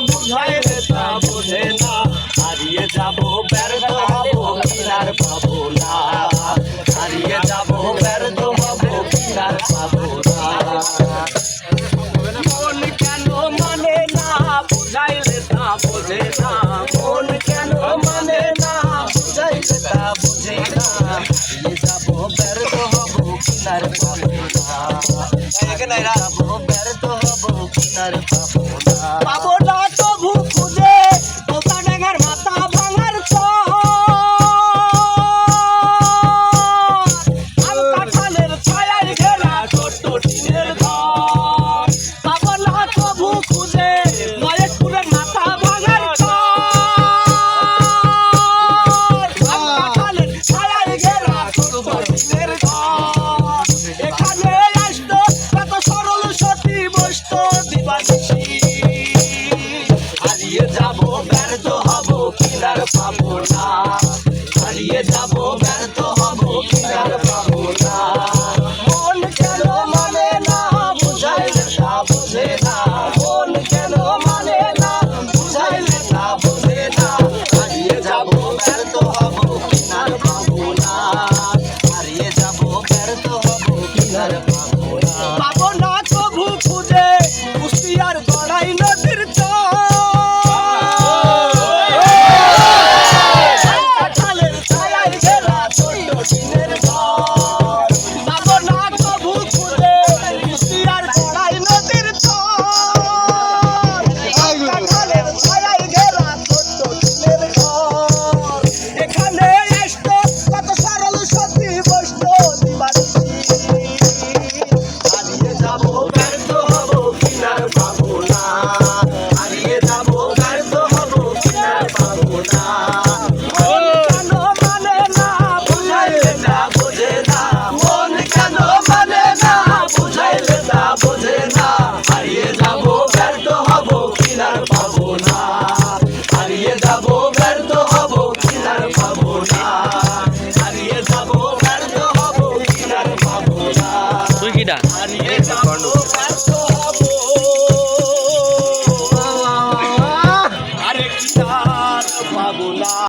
বুঝাইলে তা বোঝে না, হারিয়ে যাব ব্যর্থ হব কিনার পাবো না, হারিয়ে যাব ব্যর্থ হব কিনার পাবো না। মন কেন মানে না বুঝাইলে তা বোঝে না, মন কেন মানে না বুঝাইলে তা বোঝে না, হারিয়ে যাব ব্যর্থ হব কিনার পাবো না, যাব ব্যর্থ হব কিনার পাবো না। পাবো না তবু খুঁজে পোতা ডাঙার মাথা ভাঙার কাঁঠালের ছায়ায় ঘেরা ছোট্ট টিনের ঘর, পাবো না তবু খুঁজে মহেশপুরের মাথা ভাঙার কাঁঠালের ছায়ায় ঘেরা ছোট্ট টিনের ঘর, এখানে আসতো কত সরল সতী বসতো দিবানিশি, হারিয়ে যাব ব্যর্থ হব কিনার পাবো না, হারিয়ে যাব ব্যর্থ হব কিনার পাবো না। মন কেন মানে না বুঝাইলে তা বোঝে না, মন কেন মানে না বুঝাইলে তা বোঝে না, হারিয়ে যাব ব্যর্থ হব কিনার পাবো না, হারিয়ে যাব ব্যর্থ হব কিনার পাবো না। পাবো না তবু খুঁজে কুষ্টিয়ার গড়াই নদীর কাঁঠালের ছায়ায় ঘেরা ছোট্ট টিনের ঘর, পাবো না তবু খুঁজে কুষ্টিয়ার গড়াই নদীর কাঁঠালের ছায়ায় ঘেরা ছোট্ট টিনের ঘর, এখানে আসতো কত সরল সতী বসতো দিবানিশি, হারিয়ে যাব ব্যর্থ হব কিনার পাবো না, হারিয়ে যাব ব্যর্থ হব কিনার পাবো না। মন কেন মানে না বুঝাইলে তা বোঝে না, মন কেন মানে না বুঝাইলে তা বোঝে না, হারিয়ে যাব ব্যর্থ হব কিনার পাবো না, হারিয়ে যাব ব্যর্থ হব কিনার পাবো না, হারিয়ে যাব ব্যর্থ হব কিনার পাবো না, হারিয়ে যাব ব্যর্থ